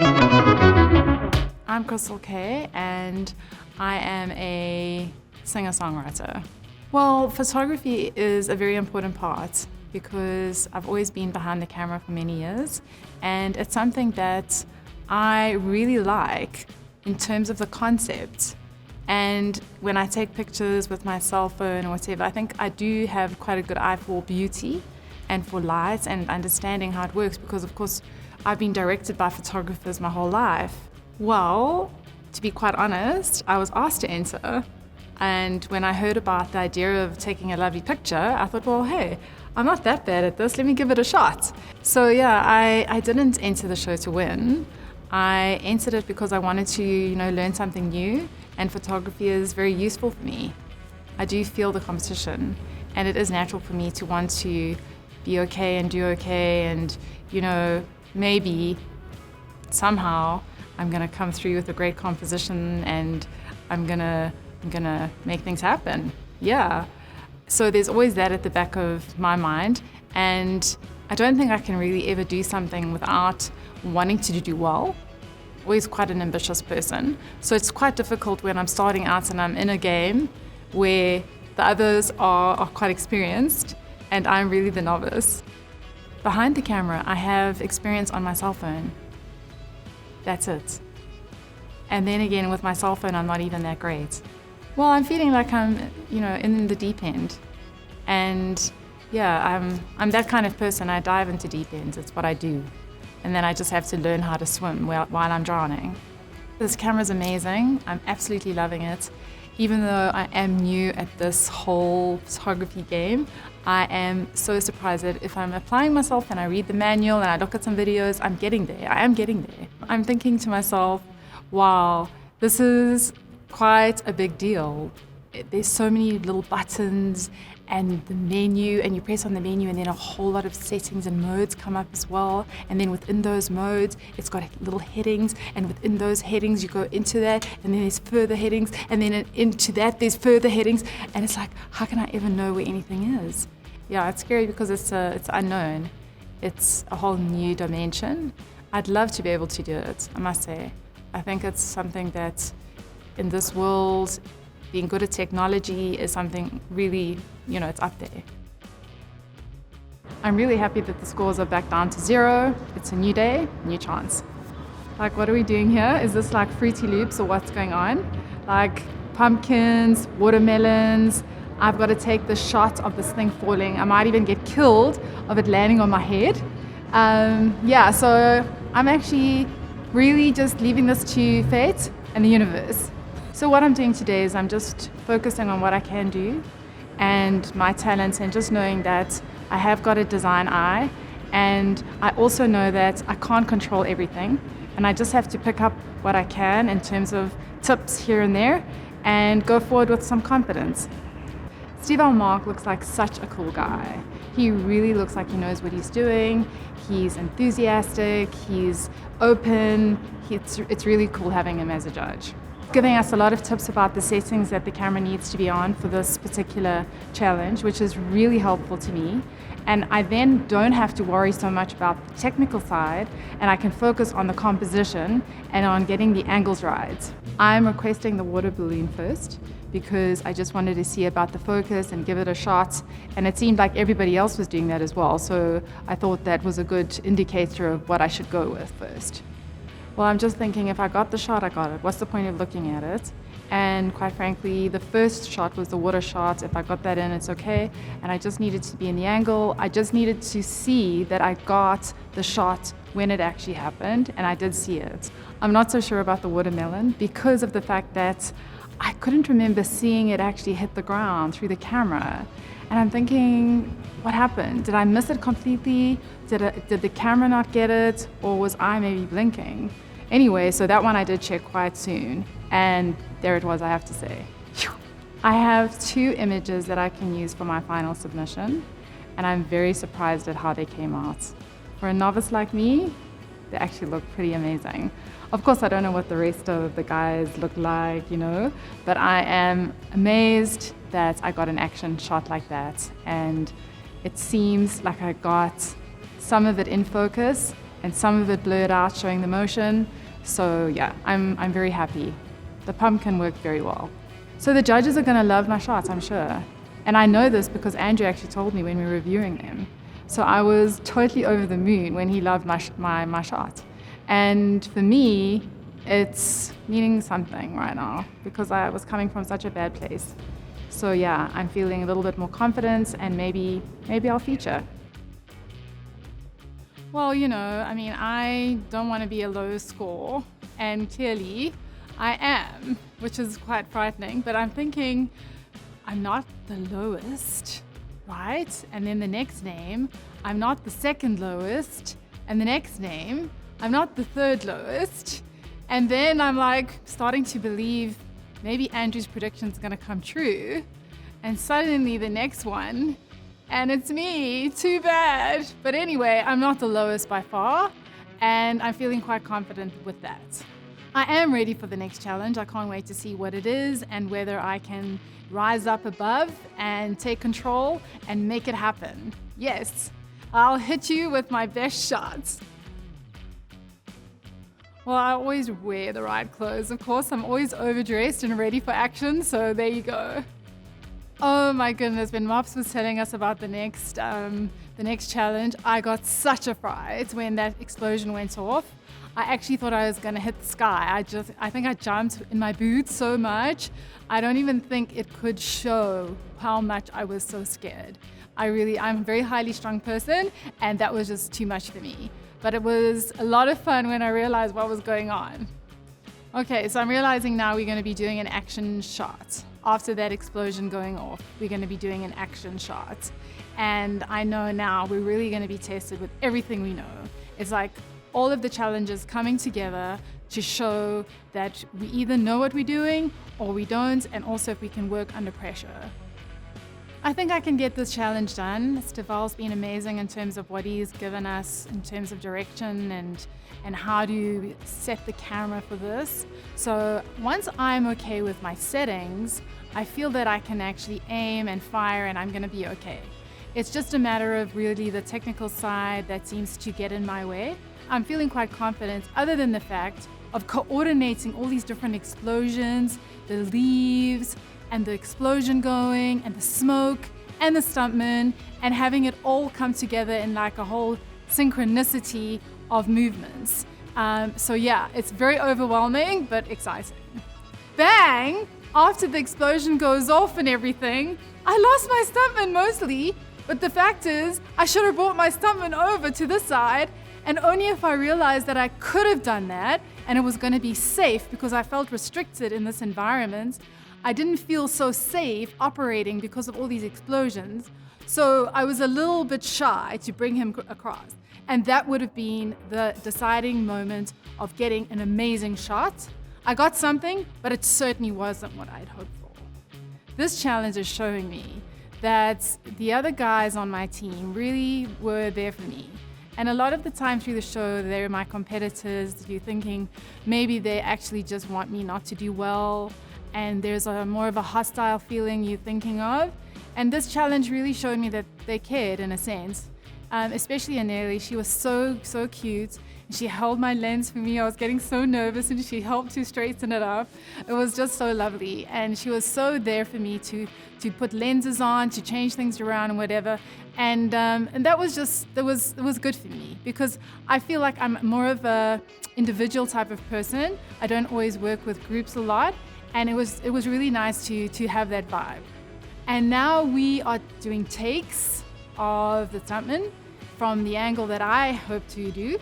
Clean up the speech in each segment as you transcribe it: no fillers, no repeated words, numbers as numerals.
I'm Christall Kay, and I am a singer-songwriter. Well, photography is a very important part because I've always been behind the camera for many years, and it's something that I really like in terms of the concept. And when I take pictures with my cell phone or whatever, I think I do have quite a good eye for beauty and for light and understanding how it works, because of course I've been directed by photographers my whole life. Well, to be quite honest, I was asked to enter, and when I heard about the idea of taking a lovely picture, I thought, well, hey, I'm not that bad at this, let me give it a shot. So yeah, I didn't enter the show to win. I entered it because I wanted to, learn something new, and photography is very useful for me. I do feel the competition, and it is natural for me to want to be okay and do okay, and maybe somehow I'm gonna come through with a great composition, and I'm gonna make things happen. Yeah. So there's always that at the back of my mind, and I don't think I can really ever do something without wanting to do well. Always quite an ambitious person. So it's quite difficult when I'm starting out and I'm in a game where the others are quite experienced and I'm really the novice. Behind the camera, I have experience on my cell phone. That's it. And then again, with my cell phone, I'm not even that great. Well, I'm feeling like I'm, in the deep end. And yeah, I'm that kind of person. I dive into deep ends. It's what I do. And then I just have to learn how to swim while I'm drowning. This camera's amazing. I'm absolutely loving it. Even though I am new at this whole photography game, I am so surprised that if I'm applying myself and I read the manual and I look at some videos, I'm getting there. I am getting there. I'm thinking to myself, wow, this is quite a big deal. There's so many little buttons and the menu, and you press on the menu and then a whole lot of settings and modes come up as well. And then within those modes, it's got little headings, and within those headings you go into that, and then there's further headings, and then into that there's further headings, and it's like, how can I ever know where anything is? Yeah, it's scary because it's unknown. It's a whole new dimension. I'd love to be able to do it, I must say. I think it's something that in this world, being good at technology is something really, it's up there. I'm really happy that the scores are back down to 0. It's a new day, new chance. Like, what are we doing here? Is this like Fruity Loops or what's going on? Like pumpkins, watermelons. I've got to take the shot of this thing falling. I might even get killed of it landing on my head. So I'm actually really just leaving this to fate and the universe. So what I'm doing today is I'm just focusing on what I can do and my talents, and just knowing that I have got a design eye, and I also know that I can't control everything, and I just have to pick up what I can in terms of tips here and there and go forward with some confidence. Steve Mark looks like such a cool guy. He really looks like he knows what he's doing. He's enthusiastic, he's open. It's really cool having him as a judge. Giving us a lot of tips about the settings that the camera needs to be on for this particular challenge, which is really helpful to me. And I then don't have to worry so much about the technical side, and I can focus on the composition and on getting the angles right. I'm requesting the water balloon first because I just wanted to see about the focus and give it a shot, and it seemed like everybody else was doing that as well, so I thought that was a good indicator of what I should go with first. Well, I'm just thinking, if I got the shot, I got it. What's the point of looking at it? And quite frankly, the first shot was the water shot. If I got that in, it's okay. And I just needed to be in the angle. I just needed to see that I got the shot when it actually happened, and I did see it. I'm not so sure about the watermelon because of the fact that I couldn't remember seeing it actually hit the ground through the camera. And I'm thinking, what happened? Did I miss it completely? Did the camera not get it? Or was I maybe blinking? Anyway, so that one I did check quite soon. And there it was, I have to say. I have 2 images that I can use for my final submission, and I'm very surprised at how they came out. For a novice like me, they actually look pretty amazing. Of course, I don't know what the rest of the guys look like, but I am amazed that I got an action shot like that. And it seems like I got some of it in focus and some of it blurred out showing the motion. So yeah, I'm very happy. The pumpkin worked very well. So the judges are gonna love my shots, I'm sure. And I know this because Andrew actually told me when we were reviewing them. So I was totally over the moon when he loved my shot. And for me, it's meaning something right now because I was coming from such a bad place. So yeah, I'm feeling a little bit more confidence and maybe I'll feature. Well, I don't want to be a low score, and clearly I am, which is quite frightening, but I'm thinking I'm not the lowest, right? And then the next name, I'm not the second lowest, and the next name, I'm not the third lowest. And then I'm like starting to believe maybe Andrew's prediction is going to come true. And suddenly the next one, and it's me, too bad. But anyway, I'm not the lowest by far, and I'm feeling quite confident with that. I am ready for the next challenge. I can't wait to see what it is and whether I can rise up above and take control and make it happen. Yes, I'll hit you with my best shots. Well, I always wear the right clothes. Of course, I'm always overdressed and ready for action, so there you go. Oh my goodness, when Mops was telling us about the next challenge, I got such a fright when that explosion went off. I actually thought I was gonna hit the sky. I think I jumped in my boots so much. I don't even think it could show how much I was so scared. I'm a very highly strung person, and that was just too much for me. But it was a lot of fun when I realized what was going on. Okay, so I'm realizing now we're gonna be doing an action shot. After that explosion going off, we're gonna be doing an action shot. And I know now we're really gonna be tested with everything we know. It's like all of the challenges coming together to show that we either know what we're doing or we don't, and also if we can work under pressure. I think I can get this challenge done. Steval's been amazing in terms of what he's given us in terms of direction and how to set the camera for this. So once I'm okay with my settings, I feel that I can actually aim and fire and I'm gonna be okay. It's just a matter of really the technical side that seems to get in my way. I'm feeling quite confident other than the fact of coordinating all these different explosions, the leaves, and the explosion going, and the smoke, and the stuntman, and having it all come together in like a whole synchronicity of movements. So yeah, it's very overwhelming, but exciting. Bang! After the explosion goes off and everything, I lost my stuntman mostly, but the fact is, I should have brought my stuntman over to this side, and only if I realized that I could have done that, and it was gonna be safe because I felt restricted in this environment, I didn't feel so safe operating because of all these explosions. So I was a little bit shy to bring him across. And that would have been the deciding moment of getting an amazing shot. I got something, but it certainly wasn't what I'd hoped for. This challenge is showing me that the other guys on my team really were there for me. And a lot of the time through the show, they're my competitors. You're thinking maybe they actually just want me not to do well, and there's more of a hostile feeling you're thinking of. And this challenge really showed me that they cared in a sense, especially Aneli. She was so cute. She held my lens for me. I was getting so nervous and she helped to straighten it up. It was just so lovely. And she was so there for me to put lenses on, to change things around and whatever. And that was just, it was good for me because I feel like I'm more of a individual type of person. I don't always work with groups a lot. And it was really nice to have that vibe. And now we are doing takes of the stuntman from the angle that I hope to do.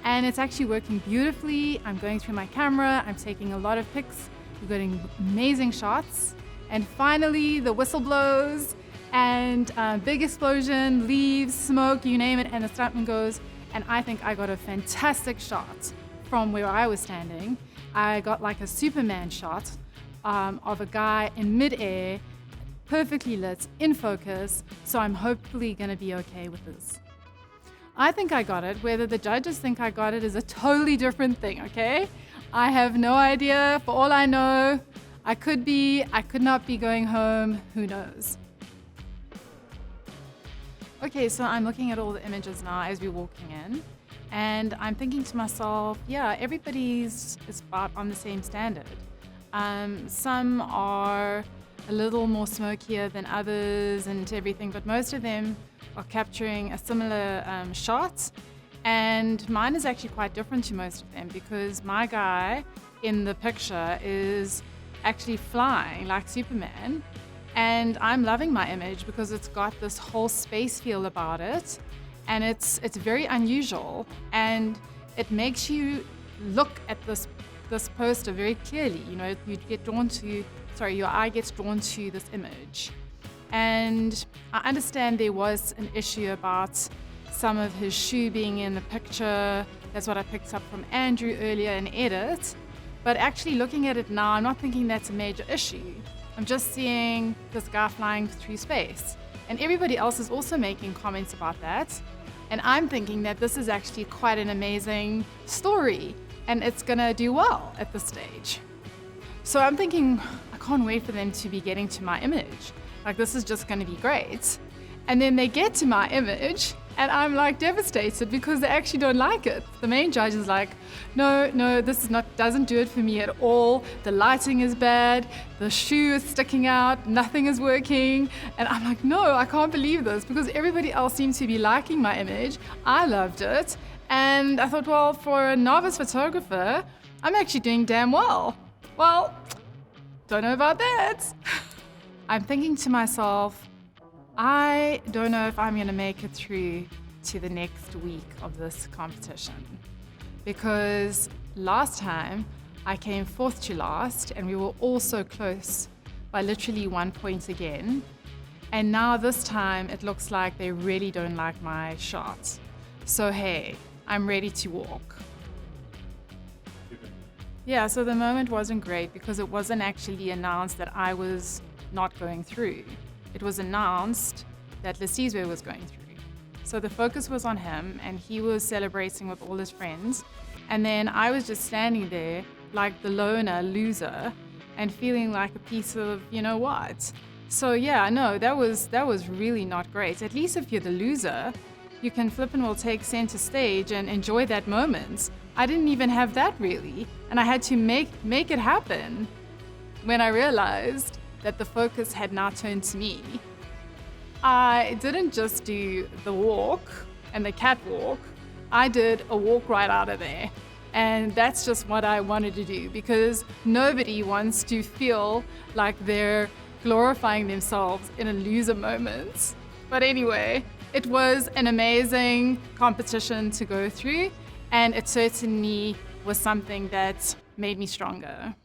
And it's actually working beautifully. I'm going through my camera, I'm taking a lot of pics, we're getting amazing shots. And finally the whistle blows and big explosion, leaves, smoke, you name it, and the stuntman goes. And I think I got a fantastic shot from where I was standing. I got like a Superman shot of a guy in midair, perfectly lit, in focus, so I'm hopefully gonna be okay with this. I think I got it. Whether the judges think I got it is a totally different thing, okay? I have no idea. For all I know, I could not be going home, who knows? Okay, so I'm looking at all the images now as we're walking in. And I'm thinking to myself, yeah, everybody's is about on the same standard. Some are a little more smokier than others and everything, but most of them are capturing a similar shot. And mine is actually quite different to most of them because my guy in the picture is actually flying like Superman. And I'm loving my image because it's got this whole space feel about it. And it's very unusual, and it makes you look at this poster very clearly. You know, your eye gets drawn to this image. And I understand there was an issue about some of his shoe being in the picture. That's what I picked up from Andrew earlier in edit. But actually looking at it now, I'm not thinking that's a major issue. I'm just seeing this guy flying through space. And everybody else is also making comments about that. And I'm thinking that this is actually quite an amazing story and it's gonna do well at this stage. So I'm thinking, I can't wait for them to be getting to my image. Like, this is just gonna be great. And then they get to my image and I'm like devastated because they actually don't like it. The main judge is like, no, this doesn't do it for me at all. The lighting is bad, the shoe is sticking out, nothing is working. And I'm like, no, I can't believe this because everybody else seems to be liking my image. I loved it. And I thought, well, for a novice photographer, I'm actually doing damn well. Well, don't know about that. I'm thinking to myself, I don't know if I'm going to make it through to the next week of this competition because last time I came fourth to last and we were all so close by literally 1 point again. And now this time it looks like they really don't like my shot. So hey, I'm ready to walk. Yeah, so the moment wasn't great because it wasn't actually announced that I was not going through. It was announced that Lesizwe was going through. So the focus was on him and he was celebrating with all his friends. And then I was just standing there like the loner loser and feeling like a piece of, you know what. So yeah, no, that was really not great. At least if you're the loser, you can flip and will take center stage and enjoy that moment. I didn't even have that really. And I had to make it happen when I realized that the focus had now turned to me. I didn't just do the walk and the catwalk, I did a walk right out of there. And that's just what I wanted to do because nobody wants to feel like they're glorifying themselves in a loser moment. But anyway, it was an amazing competition to go through and it certainly was something that made me stronger.